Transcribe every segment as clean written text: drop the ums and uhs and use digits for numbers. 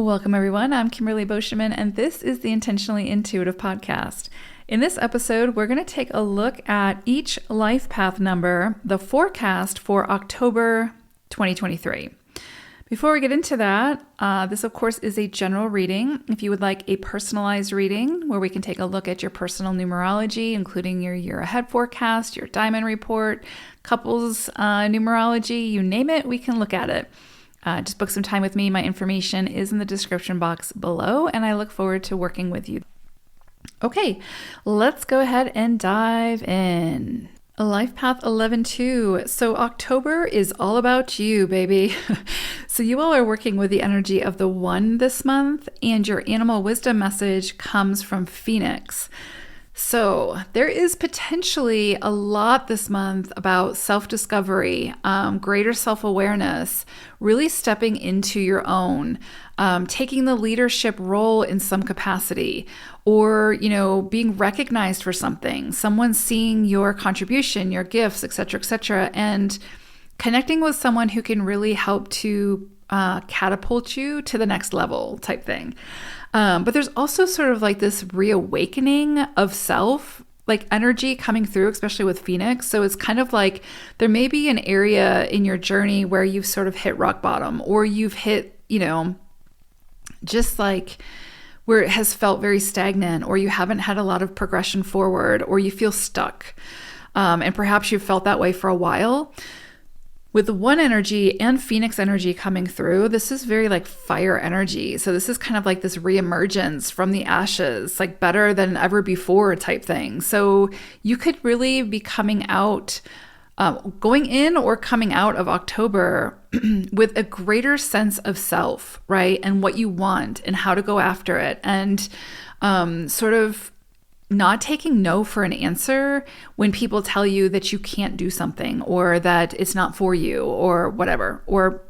Welcome, everyone. I'm Kimberly Boscheman, and this is the Intentionally Intuitive podcast. In this episode, we're going to take a look at each life path number, the forecast for October 2023. Before we get into that, this, of course, is a general reading. If you would like a personalized reading where we can take a look at your personal numerology, including your year ahead forecast, your diamond report, couples numerology, you name it, we can look at it. Just book some time with me. My information is in the description box below, and I look forward to working with you. Okay, let's go ahead and dive in. Life Path 11-2. So October is all about you, baby. So you all are working with the energy of the one this month, and your animal wisdom message comes from Phoenix. So there is potentially a lot this month about self-discovery, greater self-awareness, really stepping into your own, taking the leadership role in some capacity, or, being recognized for something, someone seeing your contribution, your gifts, etc., and connecting with someone who can really help to catapult you to the next level type thing. But there's also sort of like this reawakening of self, like energy coming through, especially with Phoenix. So it's kind of like there may be an area in your journey where you've sort of hit rock bottom, or you've hit, just like where it has felt very stagnant, or you haven't had a lot of progression forward, or you feel stuck. And perhaps you've felt that way for a while. With the one energy and Phoenix energy coming through, this is very like fire energy. So this is kind of like this reemergence from the ashes, like better than ever before type thing. So you could really be coming out, going in or coming out of October with a greater sense of self, right? And what you want and how to go after it. And sort of not taking no for an answer when people tell you that you can't do something, or that it's not for you, or whatever, or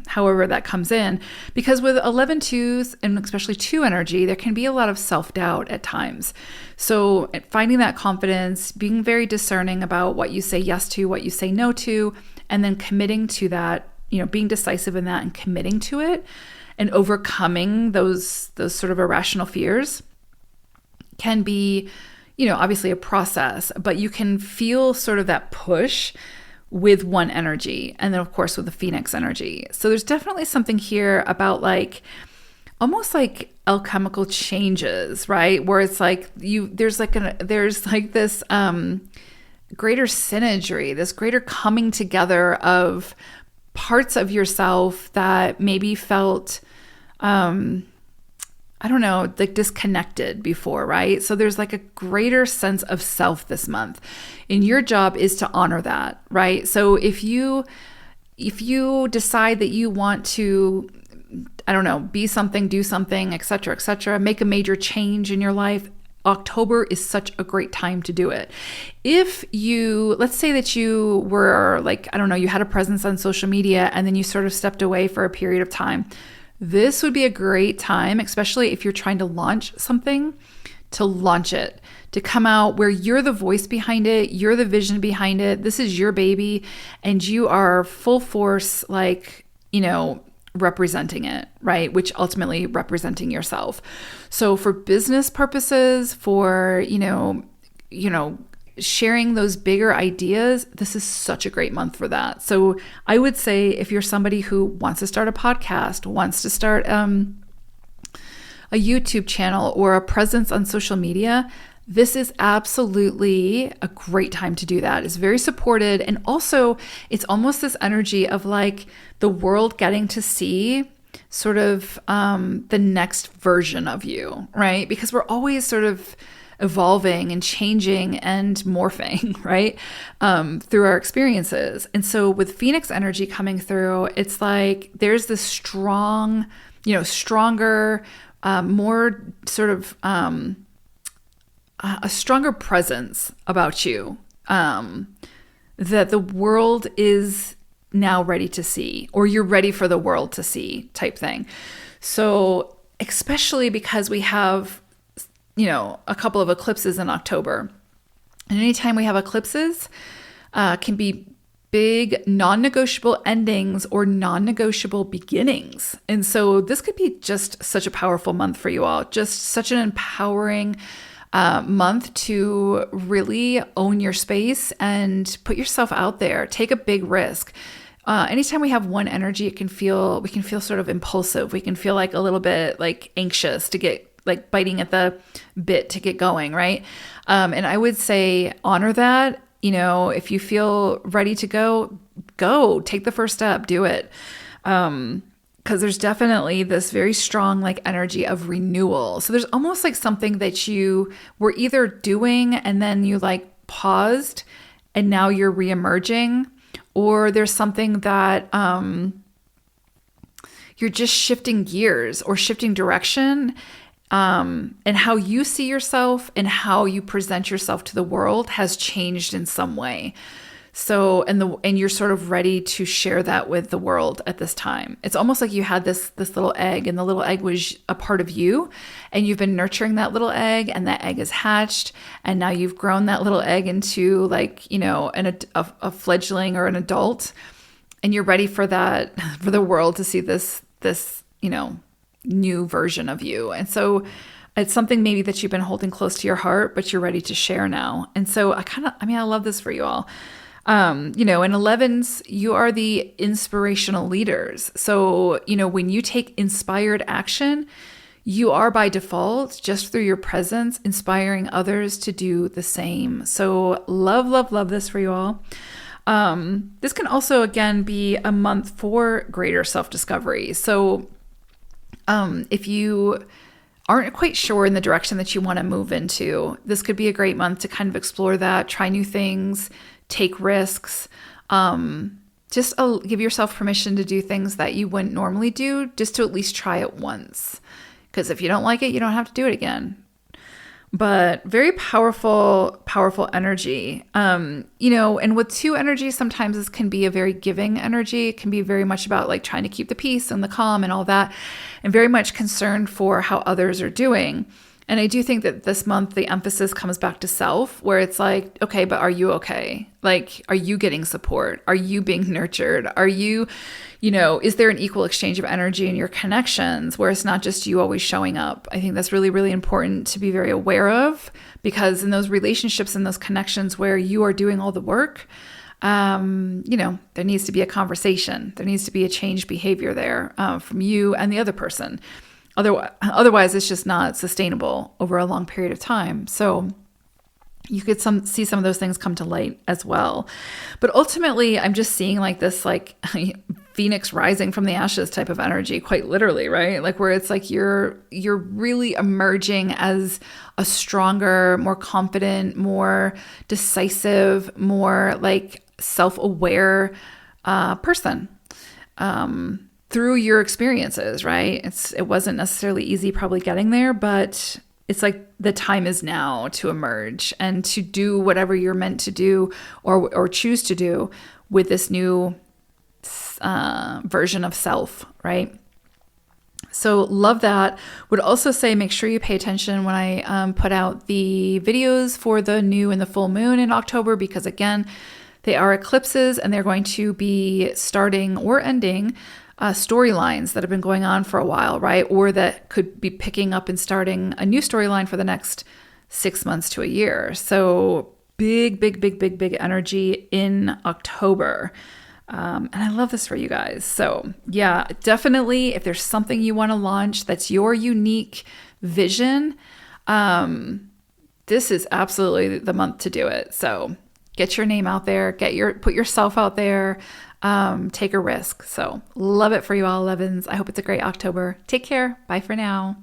however that comes in. Because with 11-2s, and especially 2 energy, there can be a lot of self-doubt at times. So finding that confidence, being very discerning about what you say yes to, what you say no to, and then committing to that, being decisive in that and committing to it, and overcoming those sort of irrational fears can be, obviously a process, but you can feel sort of that push with one energy. And then of course with the Phoenix energy. So there's definitely something here about like, almost like alchemical changes, right? Where it's like there's like this greater synergy, this greater coming together of parts of yourself that maybe felt, like disconnected before, right? So there's like a greater sense of self this month. And your job is to honor that, right? So if you decide that you want to, be something, do something, etc., make a major change in your life, October is such a great time to do it. If let's say that you were like, you had a presence on social media and then you sort of stepped away for a period of time, this would be a great time, especially if you're trying to launch something, to launch it, to come out where you're the voice behind it, you're the vision behind it. This is your baby, and you are full force, like, representing it, right? Which ultimately representing yourself. So for business purposes, for, sharing those bigger ideas, this is such a great month for that. So I would say if you're somebody who wants to start a podcast, wants to start a YouTube channel or a presence on social media, this is absolutely a great time to do that. It's very supported. And also it's almost this energy of like the world getting to see sort of the next version of you, right? Because we're always sort of evolving and changing and morphing, right? Through our experiences. And so with Phoenix energy coming through, it's like there's this strong, stronger, more sort of a stronger presence about you that the world is now ready to see, or you're ready for the world to see type thing. So especially because we have a couple of eclipses in October. And anytime we have eclipses, can be big non-negotiable endings or non-negotiable beginnings. And so this could be just such a powerful month for you all, just such an empowering month to really own your space and put yourself out there. Take a big risk. Anytime we have one energy, we can feel sort of impulsive. We can feel like a little bit like anxious to get like biting at the bit to get going, right? And I would say honor that. You know, if you feel ready to go, take the first step, do it. Because there's definitely this very strong like energy of renewal. So there's almost like something that you were either doing and then you like paused and now you're reemerging, or there's something that you're just shifting gears or shifting direction, and how you see yourself and how you present yourself to the world has changed in some way. So, and you're sort of ready to share that with the world at this time. It's almost like you had this little egg, and the little egg was a part of you, and you've been nurturing that little egg, and that egg is hatched, and now you've grown that little egg into like, you know, a fledgling or an adult, and you're ready for that, for the world to see this, you know, new version of you. And so it's something maybe that you've been holding close to your heart, but you're ready to share now. And so I love this for you all. You know, in 11s, you are the inspirational leaders. So, you know, when you take inspired action, you are by default, just through your presence, inspiring others to do the same. So love, love, love this for you all. This can also, again, be a month for greater self-discovery. So if you aren't quite sure in the direction that you want to move into, this could be a great month to kind of explore that, try new things, take risks, just give yourself permission to do things that you wouldn't normally do, just to at least try it once. Because if you don't like it, you don't have to do it again. But very powerful, powerful energy. You know, and with 2 energy, sometimes this can be a very giving energy. It can be very much about like trying to keep the peace and the calm and all that, and very much concerned for how others are doing. And I do think that this month, the emphasis comes back to self, where it's like, okay, but are you okay? Like, are you getting support? Are you being nurtured? Are you, you know, is there an equal exchange of energy in your connections where it's not just you always showing up? I think that's really, really important to be very aware of, because in those relationships and those connections where you are doing all the work, you know, there needs to be a conversation. There needs to be a changed behavior there from you and the other person. Otherwise, it's just not sustainable over a long period of time. So you could see some of those things come to light as well. But ultimately, I'm just seeing like this like phoenix rising from the ashes type of energy, quite literally, right? Like where it's like you're really emerging as a stronger, more confident, more decisive, more like self-aware person. Through your experiences, right? It wasn't necessarily easy probably getting there, but it's like the time is now to emerge and to do whatever you're meant to do or choose to do with this new version of self, right? So love that. Would also say make sure you pay attention when I put out the videos for the new and the full moon in October, because again, they are eclipses and they're going to be starting or ending storylines that have been going on for a while, right? Or that could be picking up and starting a new storyline for the next 6 months to a year. So big, big, big, big, big energy in October. And I love this for you guys. So yeah, definitely if there's something you want to launch that's your unique vision, this is absolutely the month to do it. So get your name out there, put yourself out there, take a risk. So love it for you all, 11s. I hope it's a great October. Take care. Bye for now.